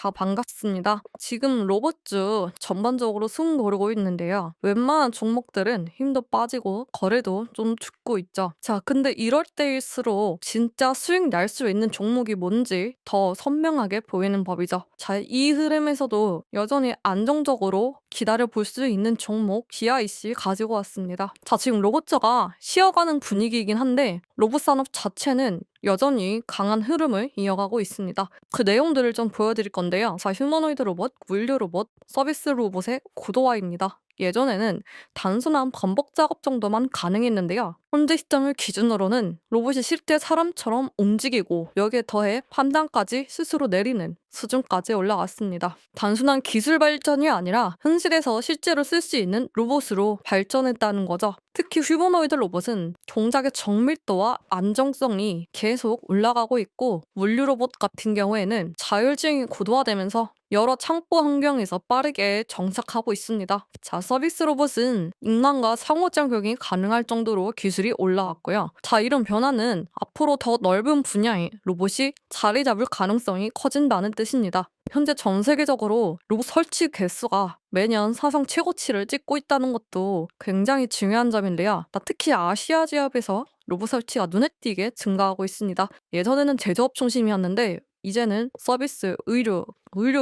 다 반갑습니다. 지금 로봇주 전반적으로 숨 고르고 있는데요. 웬만한 종목들은 힘도 빠지고 거래도 좀 죽고 있죠. 자, 근데 이럴 때일수록 진짜 수익 날 수 있는 종목이 뭔지 더 선명하게 보이는 법이죠. 자, 이 흐름에서도 여전히 안정적으로 기다려 볼 수 있는 종목 GIC 가지고 왔습니다. 자, 지금 로봇주가 쉬어가는 분위기이긴 한데 로봇 산업 자체는 여전히 강한 흐름을 이어가고 있습니다. 그 내용들을 좀 보여드릴 건데요. 자, 휴머노이드 로봇, 물류 로봇, 서비스 로봇의 고도화입니다. 예전에는 단순한 반복 작업 정도만 가능했는데요. 현재 시점을 기준으로는 로봇이 실제 사람처럼 움직이고 여기에 더해 판단까지 스스로 내리는 수준까지 올라왔습니다. 단순한 기술 발전이 아니라 현실에서 실제로 쓸 수 있는 로봇으로 발전했다는 거죠. 특히 휴머노이드 로봇은 동작의 정밀도와 안정성이 계속 올라가고 있고 물류 로봇 같은 경우에는 자율주행이 고도화되면서 여러 창고 환경에서 빠르게 정착하고 있습니다. 자, 서비스 로봇은 인간과 상호작용이 가능할 정도로 기술이 올라왔고요. 자, 이런 변화는 앞으로 더 넓은 분야에 로봇이 자리 잡을 가능성이 커진다는 뜻입니다. 현재 전 세계적으로 로봇 설치 개수가 매년 사상 최고치를 찍고 있다는 것도 굉장히 중요한 점인데요. 특히 아시아 지역에서 로봇 설치가 눈에 띄게 증가하고 있습니다. 예전에는 제조업 중심이었는데 이제는 서비스, 의료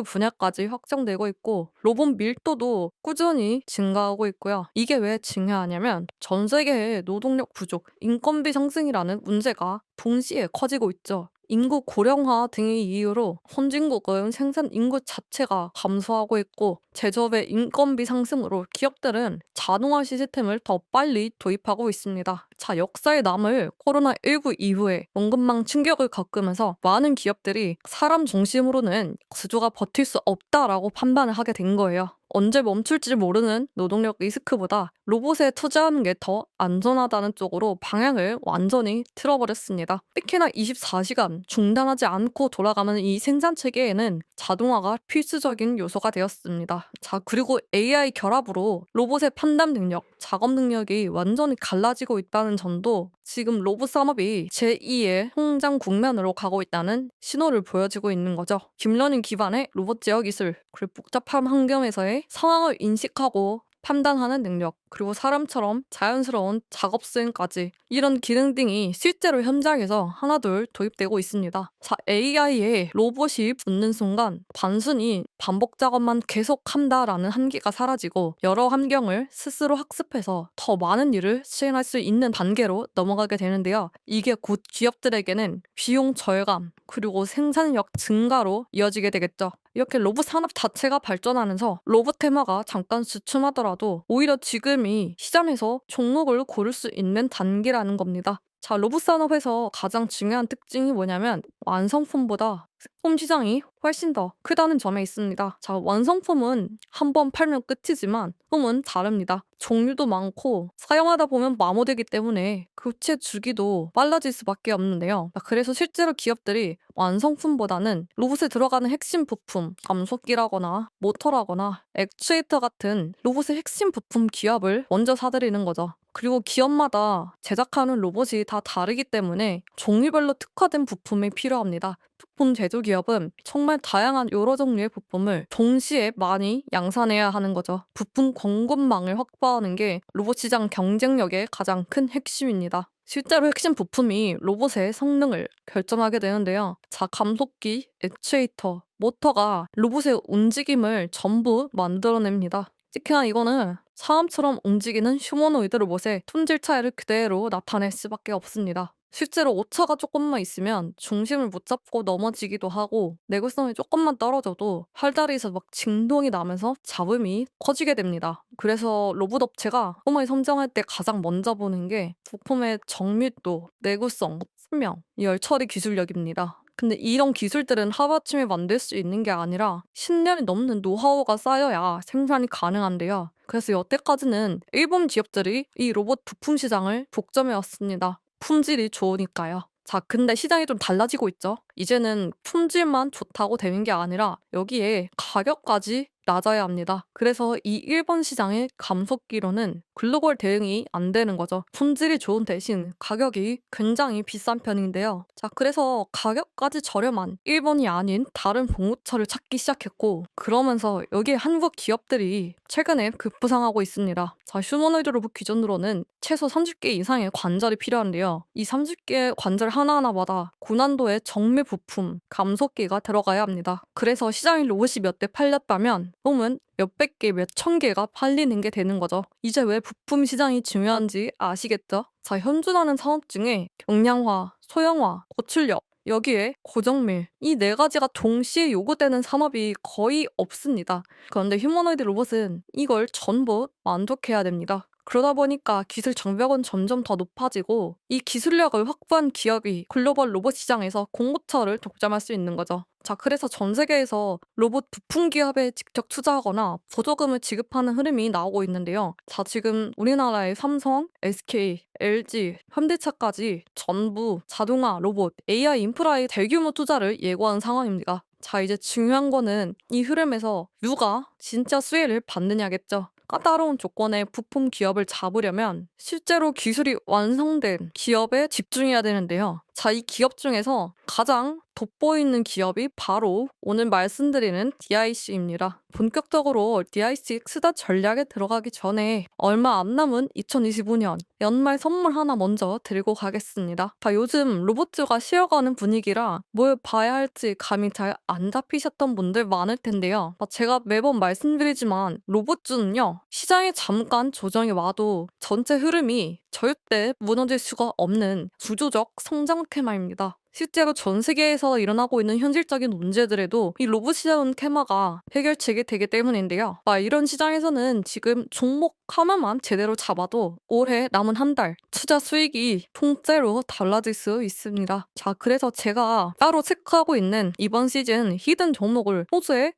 분야까지 확장되고 있고 로봇 밀도도 꾸준히 증가하고 있고요. 이게 왜 중요하냐면 전 세계의 노동력 부족, 인건비 상승이라는 문제가 동시에 커지고 있죠. 인구 고령화 등의 이유로 선진국은 생산 인구 자체가 감소하고 있고 제조업의 인건비 상승으로 기업들은 자동화 시스템을 더 빨리 도입하고 있습니다. 자, 역사에 남을 코로나19 이후에 공급망 충격을 겪으면서 많은 기업들이 사람 중심으로는 구조가 버틸 수 없다라고 판단을 하게 된 거예요. 언제 멈출지 모르는 노동력 리스크보다 로봇에 투자하는 게 더 안전하다는 쪽으로 방향을 완전히 틀어버렸습니다. 특히나 24시간 중단하지 않고 돌아가는 이 생산 체계에는 자동화가 필수적인 요소가 되었습니다. 자, 그리고 AI 결합으로 로봇의 판단 능력, 작업 능력이 완전히 갈라지고 있다는 점도 지금 로봇 산업이 제2의 성장 국면으로 가고 있다는 신호를 보여주고 있는 거죠. 딥러닝 기반의 로봇 제어 기술, 그리고 복잡한 환경에서의 상황을 인식하고 판단하는 능력, 그리고 사람처럼 자연스러운 작업 수행까지 이런 기능 등이 실제로 현장에서 하나둘 도입되고 있습니다. 자, AI에 로봇이 붙는 순간 단순히 반복 작업만 계속한다라는 한계가 사라지고 여러 환경을 스스로 학습해서 더 많은 일을 수행할 수 있는 단계로 넘어가게 되는데요. 이게 곧 기업들에게는 비용 절감, 그리고 생산력 증가로 이어지게 되겠죠. 이렇게 로봇 산업 자체가 발전하면서 로봇 테마가 잠깐 주춤하더라도 오히려 지금이 시장에서 종목을 고를 수 있는 단계라는 겁니다. 자, 로봇 산업에서 가장 중요한 특징이 뭐냐면 완성품보다 식품 시장이 훨씬 더 크다는 점에 있습니다. 자, 완성품은 한 번 팔면 끝이지만 품은 다릅니다. 종류도 많고 사용하다 보면 마모되기 때문에 교체 주기도 빨라질 수밖에 없는데요. 그래서 실제로 기업들이 완성품보다는 로봇에 들어가는 핵심 부품, 감속기라거나 모터라거나 액추에이터 같은 로봇의 핵심 부품 기업을 먼저 사들이는 거죠. 그리고 기업마다 제작하는 로봇이 다 다르기 때문에 종류별로 특화된 부품이 필요합니다. 부품 제조 기업은 정말 다양한 여러 종류의 부품을 동시에 많이 양산해야 하는 거죠. 부품 공급망을 확보하는 게 로봇 시장 경쟁력의 가장 큰 핵심입니다. 실제로 핵심 부품이 로봇의 성능을 결정하게 되는데요. 자, 감속기, 액추에이터, 모터가 로봇의 움직임을 전부 만들어냅니다. 특히나 이거는 사람처럼 움직이는 휴머노이드 로봇의 품질 차이를 그대로 나타낼 수밖에 없습니다. 실제로 오차가 조금만 있으면 중심을 못 잡고 넘어지기도 하고 내구성이 조금만 떨어져도 팔다리에서 막 진동이 나면서 잡음이 커지게 됩니다. 그래서 로봇 업체가 부품을 선정할 때 가장 먼저 보는 게 부품의 정밀도, 내구성, 수명, 열 처리 기술력입니다. 근데 이런 기술들은 하루아침에 만들 수 있는 게 아니라 10년이 넘는 노하우가 쌓여야 생산이 가능한데요. 그래서 여태까지는 일본 기업들이 이 로봇 부품 시장을 독점해 왔습니다. 품질이 좋으니까요. 자, 근데 시장이 좀 달라지고 있죠. 이제는 품질만 좋다고 되는 게 아니라 여기에 가격까지 낮아야 합니다. 그래서 이 일본 시장의 감속기로는 글로벌 대응이 안 되는 거죠. 품질이 좋은 대신 가격이 굉장히 비싼 편인데요. 자, 그래서 가격까지 저렴한 일본이 아닌 다른 봉우차를 찾기 시작했고, 그러면서 여기에 한국 기업들이 최근에 급부상하고 있습니다. 자, 휴머노이드 로봇 기준으로는 최소 30개 이상의 관절이 필요한데요. 이 30개의 관절 하나하나마다 고난도의 정밀 부품, 감속기가 들어가야 합니다. 그래서 시장에 로봇이 몇 대 팔렸다면 홈은 몇백 개, 몇천 개가 팔리는 게 되는 거죠. 이제 왜 부품 시장이 중요한지 아시겠죠? 자, 현존하는 산업 중에 경량화, 소형화, 고출력, 여기에 고정밀, 이 네 가지가 동시에 요구되는 산업이 거의 없습니다. 그런데 휴머노이드 로봇은 이걸 전부 만족해야 됩니다. 그러다 보니까 기술 장벽은 점점 더 높아지고 이 기술력을 확보한 기업이 글로벌 로봇 시장에서 공모처를 독점할 수 있는 거죠. 자, 그래서 전 세계에서 로봇 부품 기업에 직접 투자하거나 보조금을 지급하는 흐름이 나오고 있는데요. 자, 지금 우리나라의 삼성, SK, LG, 현대차까지 전부 자동화, 로봇, AI 인프라의 대규모 투자를 예고한 상황입니다. 자, 이제 중요한 거는 이 흐름에서 누가 진짜 수혜를 받느냐겠죠. 까다로운 조건의 부품 기업을 잡으려면 실제로 기술이 완성된 기업에 집중해야 되는데요. 자, 이 기업 중에서 가장 돋보이는 기업이 바로 오늘 말씀드리는 DIC입니다. 본격적으로 DIC X다 전략에 들어가기 전에 얼마 안 남은 2025년 연말 선물 하나 먼저 드리고 가겠습니다. 자, 요즘 로봇주가 쉬어가는 분위기라 뭘 봐야 할지 감이 잘 안 잡히셨던 분들 많을 텐데요. 제가 매번 말씀드리지만 로봇주는요, 시장에 잠깐 조정이 와도 전체 흐름이 절대 무너질 수가 없는 구조적 성장 테마입니다. 실제로 전 세계에서 일어나고 있는 현실적인 문제들에도 이 로봇 시장 테마가 해결책이 되기 때문인데요. 이런 시장에서는 지금 종목 하나만 제대로 잡아도 올해 남은 한 달 투자 수익이 통째로 달라질 수 있습니다. 자, 그래서 제가 따로 체크하고 있는 이번 시즌 히든 종목을 호주의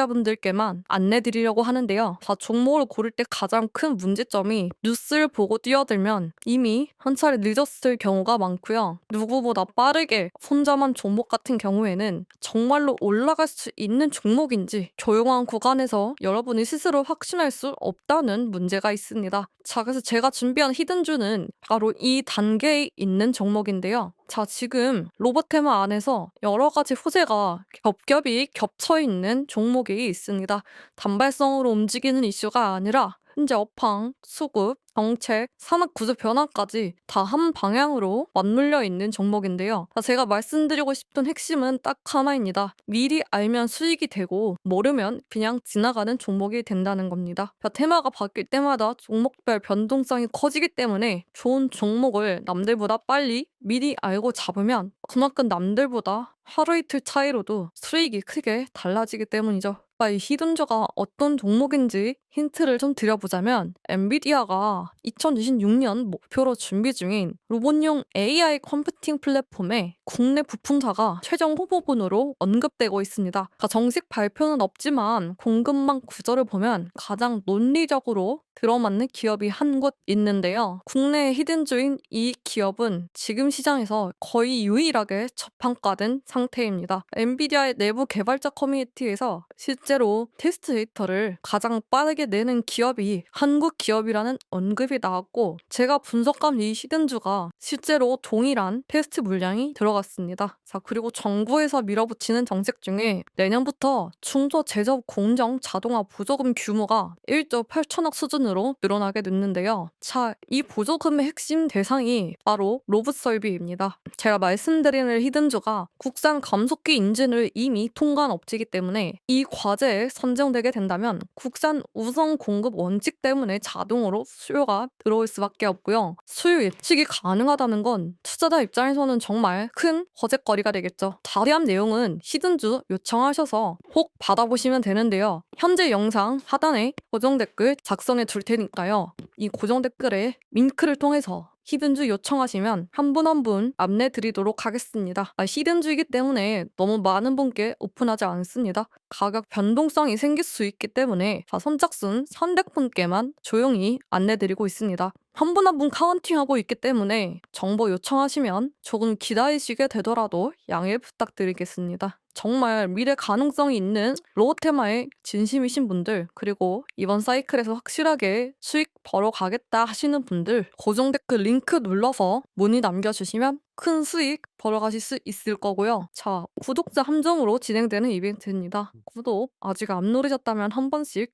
구독자분들께만 안내드리려고 하는데요. 자, 종목을 고를 때 가장 큰 문제점이 뉴스를 보고 뛰어들면 이미 한 차례 늦었을 경우가 많고요. 누구보다 빠르게 손절한 종목 같은 경우에는 정말로 올라갈 수 있는 종목인지 조용한 구간에서 여러분이 스스로 확신할 수 없다는 문제가 있습니다. 자, 그래서 제가 준비한 히든주는 바로 이 단계에 있는 종목인데요. 자, 지금 로봇 테마 안에서 여러 가지 호재가 겹겹이 겹쳐 있는 종목이 있습니다. 단발성으로 움직이는 이슈가 아니라 현재 업황, 수급, 정책, 산업 구조 변화까지 다 한 방향으로 맞물려 있는 종목인데요. 제가 말씀드리고 싶은 핵심은 딱 하나입니다. 미리 알면 수익이 되고 모르면 그냥 지나가는 종목이 된다는 겁니다. 테마가 바뀔 때마다 종목별 변동성이 커지기 때문에 좋은 종목을 남들보다 빨리 미리 알고 잡으면 그만큼 남들보다 하루 이틀 차이로도 수익이 크게 달라지기 때문이죠. 이 히든주가 어떤 종목인지 힌트를 좀 드려보자면 엔비디아가 2026년 목표로 준비 중인 로봇용 AI 컴퓨팅 플랫폼에 국내 부품사가 최종 후보군으로 언급되고 있습니다. 정식 발표는 없지만 공급망 구조를 보면 가장 논리적으로 들어맞는 기업이 한 곳 있는데요. 국내 히든주인 이 기업은 지금 시장에서 거의 유일하게 저평가된 상태입니다. 엔비디아의 내부 개발자 커뮤니티에서 실제로 테스트 데이터를 가장 빠르게 내는 기업이 한국 기업이라는 언급이 나왔고, 제가 분석한 이 히든주가 실제로 동일한 테스트 물량이 들어갔습니다. 자, 그리고 정부에서 밀어붙이는 정책 중에 내년부터 중소 제조업 공정 자동화 보조금 규모가 1조 8천억 수준으로 늘어나게 됐는데요. 자, 이 보조금의 핵심 대상이 바로 로봇 설비입니다. 제가 말씀드리는 히든주가 국산 감속기 인증을 이미 통과한 업체이기 때문에 이 과제에 선정되게 된다면 국산 우선 공급 원칙 때문에 자동으로 수요가 들어올 수밖에 없고요. 수요 예측이 가능하다는 건 투자자 입장에서는 정말 큰 거짓거리가 되겠죠. 자세한 내용은 히든주 요청하셔서 꼭 받아보시면 되는데요. 현재 영상 하단에 고정 댓글 작성해 둘 테니까요. 이 고정 댓글에 링크를 통해서 히든주 요청하시면 한 분 한 분 안내 드리도록 하겠습니다. 히든주이기 때문에 너무 많은 분께 오픈하지 않습니다. 가격 변동성이 생길 수 있기 때문에 선착순 300분께만 조용히 안내 드리고 있습니다. 한 분 한 분 카운팅하고 있기 때문에 정보 요청하시면 조금 기다리시게 되더라도 양해 부탁드리겠습니다. 정말 미래 가능성이 있는 로봇 테마에 진심이신 분들, 그리고 이번 사이클에서 확실하게 수익 벌어가겠다 하시는 분들, 고정 댓글 링크 눌러서 문의 남겨주시면 큰 수익 벌어가실 수 있을 거고요. 자, 구독자 함정으로 진행되는 이벤트입니다. 구독 아직 안 누르셨다면 한 번씩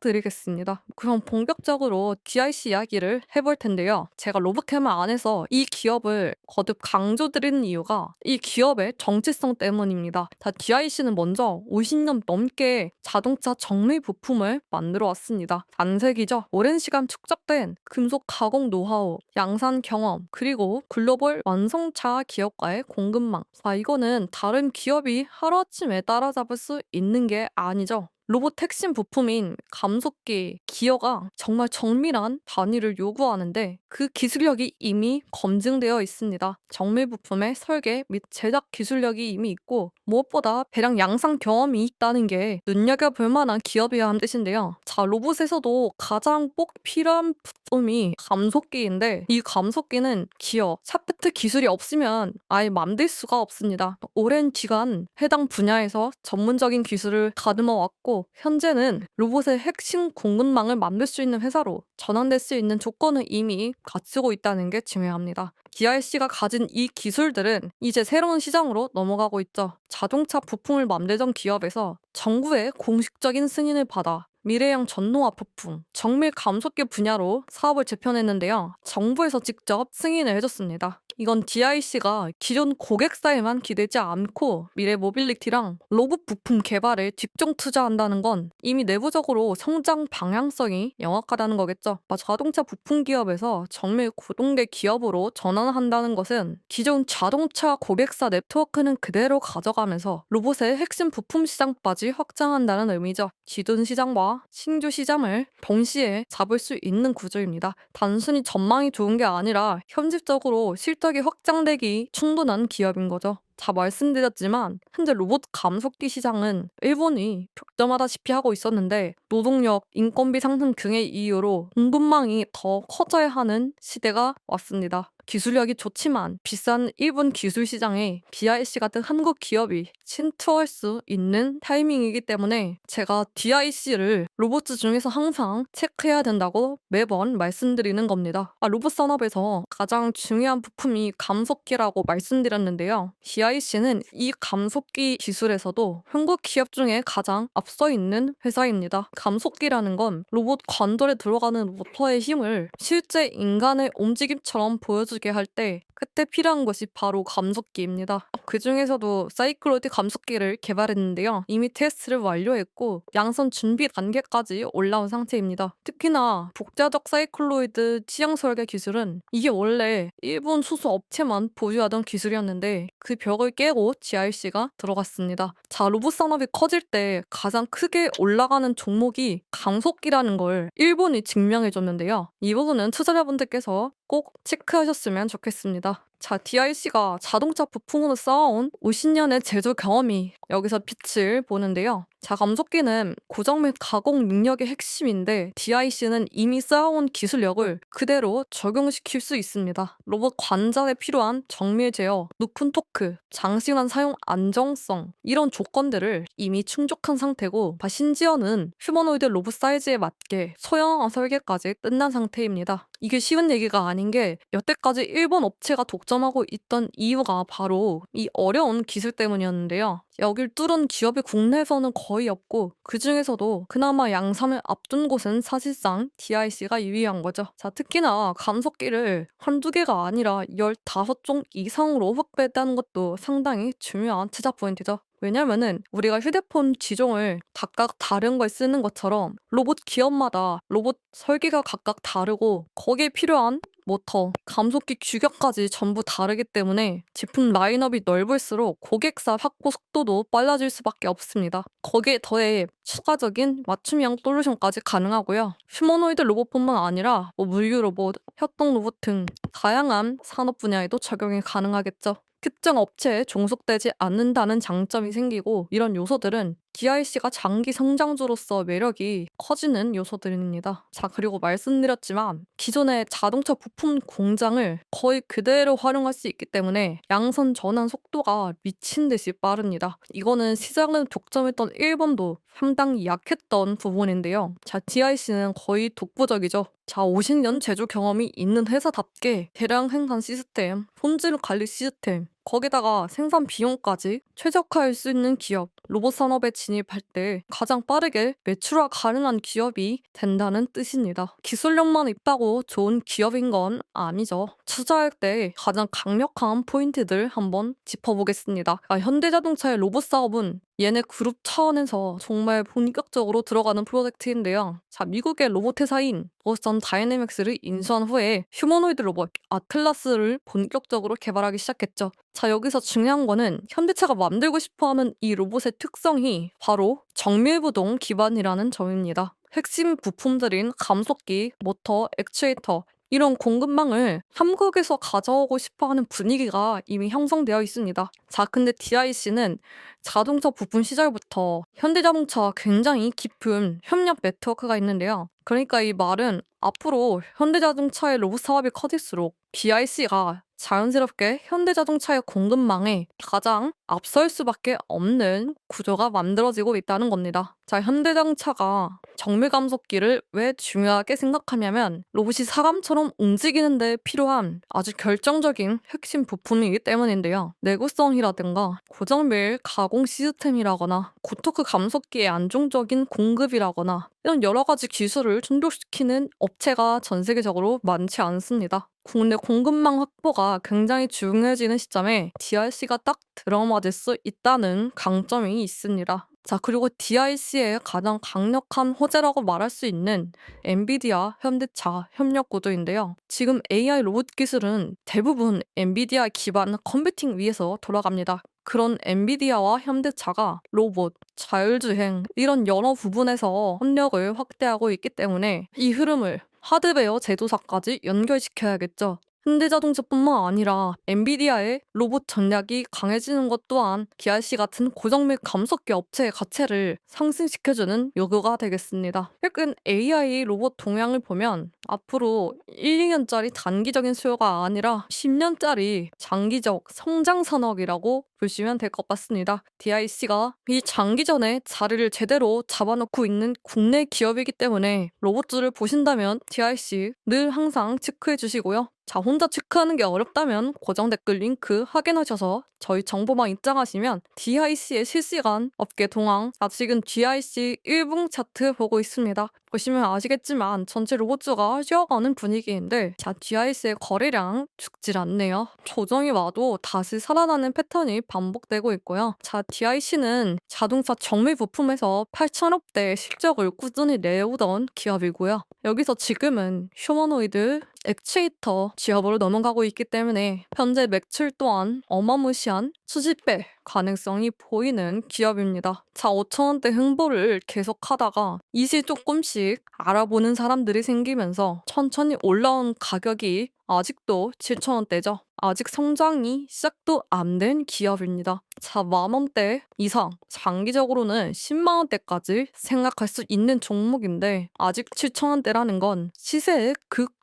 부탁드리겠습니다. 그럼 본격적으로 GIC 이야기를 해볼 텐데요. 제가 로봇테마 안에서 이 기업을 거듭 강조드리는 이유가 이 기업의 정체성 때문입니다. 자, GIC는 먼저 50년 넘게 자동차 정밀 부품을 만들어 왔습니다. 단색이죠. 오랜 시간 축적된 금속 가공 노하우, 양산 경험, 그리고 글로벌 완성차 기업과의 공급망. 자, 이거는 다른 기업이 하루아침에 따라잡을 수 있는 게 아니죠. 로봇 핵심 부품인 감속기, 기어가 정말 정밀한 단위를 요구하는데 그 기술력이 이미 검증되어 있습니다. 정밀 부품의 설계 및 제작 기술력이 이미 있고 무엇보다 배량 양산 경험이 있다는 게 눈여겨볼 만한 기업이야 한 뜻인데요. 자, 로봇에서도 가장 꼭 필요한 부품이 감속기인데 이 감속기는 기어, 샤프트 기술이 없으면 아예 만들 수가 없습니다. 오랜 기간 해당 분야에서 전문적인 기술을 다듬어 왔고 현재는 로봇의 핵심 공급망을 만들 수 있는 회사로 전환될 수 있는 조건을 이미 갖추고 있다는 게 중요합니다. GRC가 가진 이 기술들은 이제 새로운 시장으로 넘어가고 있죠. 자동차 부품을 만들던 기업에서 정부의 공식적인 승인을 받아 미래형 전동화 부품, 정밀 감속기 분야로 사업을 재편했는데요. 정부에서 직접 승인을 해줬습니다. 이건 DIC가 기존 고객사에만 기대지 않고 미래 모빌리티랑 로봇 부품 개발에 집중 투자한다는 건 이미 내부적으로 성장 방향성이 명확하다는 거겠죠. 자동차 부품 기업에서 정밀 고동계 기업으로 전환한다는 것은 기존 자동차 고객사 네트워크는 그대로 가져가면서 로봇의 핵심 부품 시장까지 확장한다는 의미죠. 기존 시장과 신규 시장을 동시에 잡을 수 있는 구조입니다. 단순히 전망이 좋은 게 아니라 현실적으로 실적이 확장되기 충분한 기업인 거죠. 자, 말씀드렸지만 현재 로봇 감속기 시장은 일본이 독점하다시피 하고 있었는데 노동력, 인건비 상승 등의 이유로 공급망이 더 커져야 하는 시대가 왔습니다. 기술력이 좋지만 비싼 일본 기술 시장에 BIC 같은 한국 기업이 침투할 수 있는 타이밍이기 때문에 제가 DIC를 로봇 중에서 항상 체크해야 된다고 매번 말씀드리는 겁니다. 로봇 산업에서 가장 중요한 부품이 감속기라고 말씀드렸는데요. DIC는 이 감속기 기술에서도 한국 기업 중에 가장 앞서 있는 회사입니다. 감속기라는 건 로봇 관절에 들어가는 모터의 힘을 실제 인간의 움직임처럼 보여주게 할 때 그때 필요한 것이 바로 감속기입니다. 그 중에서도 사이클로이드 감속기를 개발했는데요. 이미 테스트를 완료했고 양선 준비 단계까지 올라온 상태입니다. 특히나 복자적 사이클로이드 취향 설계 기술은 이게 원래 일본 소수 업체만 보유하던 기술이었는데 그 벽을 깨고 GRC가 들어갔습니다. 자, 로봇 산업이 커질 때 가장 크게 올라가는 종목이 감속기라는 걸 일본이 증명해줬는데요. 이 부분은 투자자분들께서 꼭 체크하셨으면 좋겠습니다. 자, DIC가 자동차 부품으로 쌓아온 50년의 제조 경험이 여기서 빛을 보는데요. 자, 감속기는 고정 및 가공 능력의 핵심인데 DIC는 이미 쌓아온 기술력을 그대로 적용시킬 수 있습니다. 로봇 관절에 필요한 정밀 제어, 높은 토크, 장시간 사용 안정성 이런 조건들을 이미 충족한 상태고 심지어는 휴머노이드 로봇 사이즈에 맞게 소형화 설계까지 끝난 상태입니다. 이게 쉬운 얘기가 아닌 게 여태까지 일본 업체가 독점하고 있던 이유가 바로 이 어려운 기술 때문이었는데요. 여길 뚫은 기업이 국내에서는 거의 없고 그 중에서도 그나마 양산을 앞둔 곳은 사실상 DIC가 유의한 거죠. 자, 특히나 감속기를 한두 개가 아니라 15종 이상으로 확보했다는 것도 상당히 중요한 투자 포인트죠. 왜냐면은 우리가 휴대폰 기종을 각각 다른 걸 쓰는 것처럼 로봇 기업마다 로봇 설계가 각각 다르고 거기에 필요한 모터, 감속기 규격까지 전부 다르기 때문에 제품 라인업이 넓을수록 고객사 확보 속도도 빨라질 수밖에 없습니다. 거기에 더해 추가적인 맞춤형 솔루션까지 가능하고요. 휴머노이드 로봇뿐만 아니라 물류 로봇, 협동 로봇 등 다양한 산업 분야에도 적용이 가능하겠죠. 특정 업체에 종속되지 않는다는 장점이 생기고 이런 요소들은 DIC가 장기 성장주로서 매력이 커지는 요소들입니다. 자, 그리고 말씀드렸지만 기존의 자동차 부품 공장을 거의 그대로 활용할 수 있기 때문에 양선 전환 속도가 미친 듯이 빠릅니다. 이거는 시장을 독점했던 일본도 상당히 약했던 부분인데요. 자, DIC는 거의 독보적이죠. 자, 50년 제조 경험이 있는 회사답게 대량 생산 시스템, 품질 관리 시스템, 거기다가 생산 비용까지 최적화할 수 있는 기업, 로봇 산업에 진입할 때 가장 빠르게 매출화 가능한 기업이 된다는 뜻입니다. 기술력만 있다고 좋은 기업인 건 아니죠. 투자할 때 가장 강력한 포인트들 한번 짚어보겠습니다. 현대자동차의 로봇 사업은 얘네 그룹 차원에서 정말 본격적으로 들어가는 프로젝트인데요. 자, 미국의 로봇 회사인 보스턴 다이내믹스를 인수한 후에 휴머노이드 로봇 아틀라스를 본격적으로 개발하기 시작했죠. 자, 여기서 중요한 거는 현대차가 만들고 싶어하는 이 로봇의 특성이 바로 정밀부동 기반이라는 점입니다. 핵심 부품들인 감속기, 모터, 액추에이터 이런 공급망을 한국에서 가져오고 싶어하는 분위기가 이미 형성되어 있습니다. 자, 근데 DIC는 자동차 부품 시절부터 현대자동차와 굉장히 깊은 협력 네트워크가 있는데요. 그러니까 이 말은 앞으로 현대자동차의 로봇 사업이 커질수록 DIC가 자연스럽게 현대자동차의 공급망에 가장 앞설 수밖에 없는 구조가 만들어지고 있다는 겁니다. 자, 현대자동차가 정밀 감속기를 왜 중요하게 생각하냐면 로봇이 사람처럼 움직이는 데 필요한 아주 결정적인 핵심 부품이기 때문인데요. 내구성이라든가 고정밀 가공 시스템이라거나 고토크 감속기의 안정적인 공급이라거나 이런 여러 가지 기술을 충족시키는 업체가 전 세계적으로 많지 않습니다. 국내 공급망 확보가 굉장히 중요해지는 시점에 DIC가 딱 들어맞을 수 있다는 강점이 있습니다. 자, 그리고 DIC의 가장 강력한 호재라고 말할 수 있는 엔비디아, 현대차 협력 구도인데요. 지금 AI 로봇 기술은 대부분 엔비디아 기반 컴퓨팅 위에서 돌아갑니다. 그런 엔비디아와 현대차가 로봇, 자율주행 이런 여러 부분에서 협력을 확대하고 있기 때문에 이 흐름을 하드웨어 제조사까지 연결시켜야겠죠. 현대자동차뿐만 아니라 엔비디아의 로봇 전략이 강해지는 것 또한 DIC 같은 고정밀 감속기 업체의 가치를 상승시켜주는 요소가 되겠습니다. 최근 AI 로봇 동향을 보면 앞으로 1, 2년짜리 단기적인 수요가 아니라 10년짜리 장기적 성장 산업이라고 보시면 될 것 같습니다. DIC가 이 장기전에 자리를 제대로 잡아놓고 있는 국내 기업이기 때문에 로봇주를 보신다면 DIC 늘 항상 체크해 주시고요. 자, 혼자 체크하는 게 어렵다면 고정 댓글 링크 확인하셔서 저희 정보망 입장하시면 DIC의 실시간 업계 동향, 아직은 DIC 1분 차트 보고 있습니다. 보시면 아시겠지만 전체 로봇주가 쉬어가는 분위기인데 자, DIC의 거래량 죽질 않네요. 조정이 와도 다시 살아나는 패턴이 반복되고 있고요. 자, DIC는 자동차 정밀 부품에서 8천억대 실적을 꾸준히 내오던 기업이고요. 여기서 지금은 휴머노이드, 액추에이터 기업으로 넘어가고 있기 때문에 현재 매출 또한 어마무시한 수십배 가능성이 보이는 기업입니다. 자, 5천원대 흥보를 계속하다가 이제 조금씩 알아보는 사람들이 생기면서 천천히 올라온 가격이 아직도 7천원대죠. 아직 성장이 시작도 안 된 기업입니다. 자, 만원대 이상, 장기적으로는 10만원대까지 생각할 수 있는 종목인데 아직 7천원대라는 건 시세의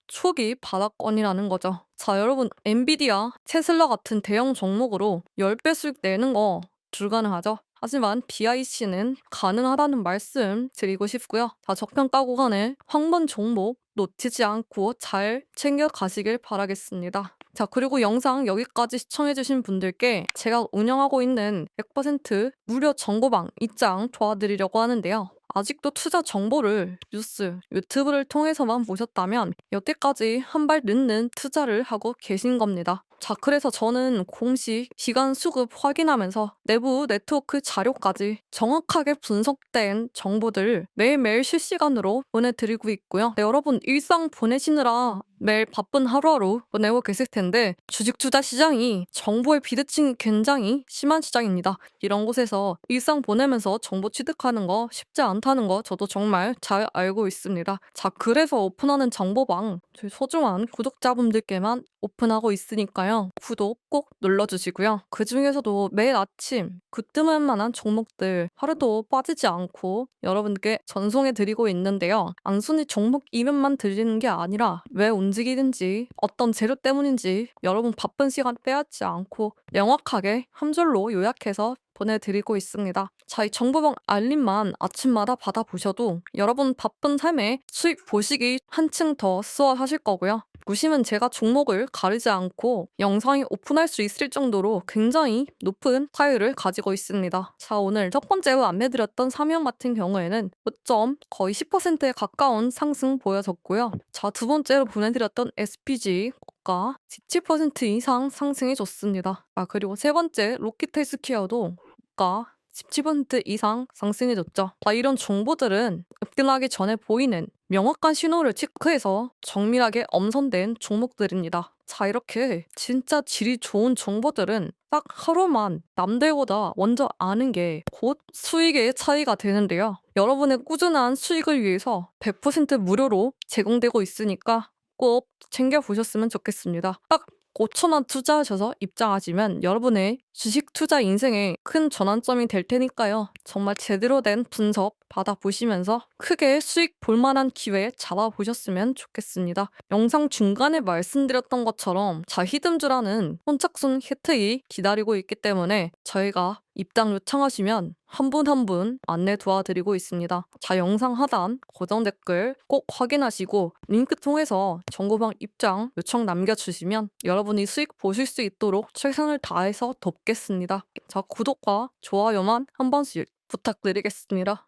초기 바닥권이라는 거죠. 자, 여러분, 엔비디아, 테슬라 같은 대형 종목으로 10배 수익 내는 거 불가능하죠. 하지만 DIC는 가능하다는 말씀 드리고 싶고요. 자, 저평가 구간에 황본 종목 놓치지 않고 잘 챙겨가시길 바라겠습니다. 자, 그리고 영상 여기까지 시청해주신 분들께 제가 운영하고 있는 100% 무료 정보방 입장 도와드리려고 하는데요. 아직도 투자 정보를 뉴스, 유튜브를 통해서만 보셨다면 여태까지 한 발 늦는 투자를 하고 계신 겁니다. 자, 그래서 저는 공식 시간 수급 확인하면서 내부 네트워크 자료까지 정확하게 분석된 정보들을 매일매일 실시간으로 보내드리고 있고요. 네, 여러분 일상 보내시느라 매일 바쁜 하루하루 보내고 계실 텐데 주식 투자 시장이 정보의 비대칭이 굉장히 심한 시장입니다. 이런 곳에서 일상 보내면서 정보 취득하는 거 쉽지 않다는 거 저도 정말 잘 알고 있습니다. 자, 그래서 오픈하는 정보방 저희 소중한 구독자분들께만 오픈하고 있으니까요. 구독 꼭 눌러주시고요. 그 중에서도 매일 아침 그 뜸할 만한 종목들 하루도 빠지지 않고 여러분께 전송해 드리고 있는데요. 단순히 종목 이름만 드리는 게 아니라 왜 움직이는지 어떤 재료 때문인지 여러분 바쁜 시간 빼앗지 않고 명확하게 한 줄로 요약해서 보내드리고 있습니다. 자, 이 정보방 알림만 아침마다 받아보셔도 여러분 바쁜 삶에 수익 보시기 한층 더 수월하실 거고요. 보시면 제가 종목을 가리지 않고 영상이 오픈할 수 있을 정도로 굉장히 높은 타율을 가지고 있습니다. 자, 오늘 첫 번째로 안내드렸던 사명 같은 경우에는 고점 거의 10%에 가까운 상승 보여졌고요. 자, 두 번째로 보내드렸던 SPG 가 17% 이상 상승해줬습니다. 아, 그리고 세 번째 로키텔스케어도 가 17% 이상 상승해줬죠. 아, 이런 정보들은 급등하기 전에 보이는 명확한 신호를 체크해서 정밀하게 엄선된 종목들입니다. 자, 이렇게 진짜 질이 좋은 정보들은 딱 하루만 남들보다 먼저 아는 게 곧 수익의 차이가 되는데요. 여러분의 꾸준한 수익을 위해서 100% 무료로 제공되고 있으니까 꼭 챙겨보셨으면 좋겠습니다. 딱 5,000원 투자하셔서 입장하시면 여러분의 주식 투자 인생에 큰 전환점이 될 테니까요. 정말 제대로 된 분석 받아보시면서 크게 수익 볼만한 기회 잡아보셨으면 좋겠습니다. 영상 중간에 말씀드렸던 것처럼 자히듬주라는 선착순 혜택이 기다리고 있기 때문에 저희가 입당 요청하시면 한 분 한 분 안내 도와드리고 있습니다. 자, 영상 하단 고정 댓글 꼭 확인하시고 링크 통해서 정보방 입장 요청 남겨주시면 여러분이 수익 보실 수 있도록 최선을 다해서 돕겠습니다. 자, 구독과 좋아요만 한 번씩 부탁드리겠습니다.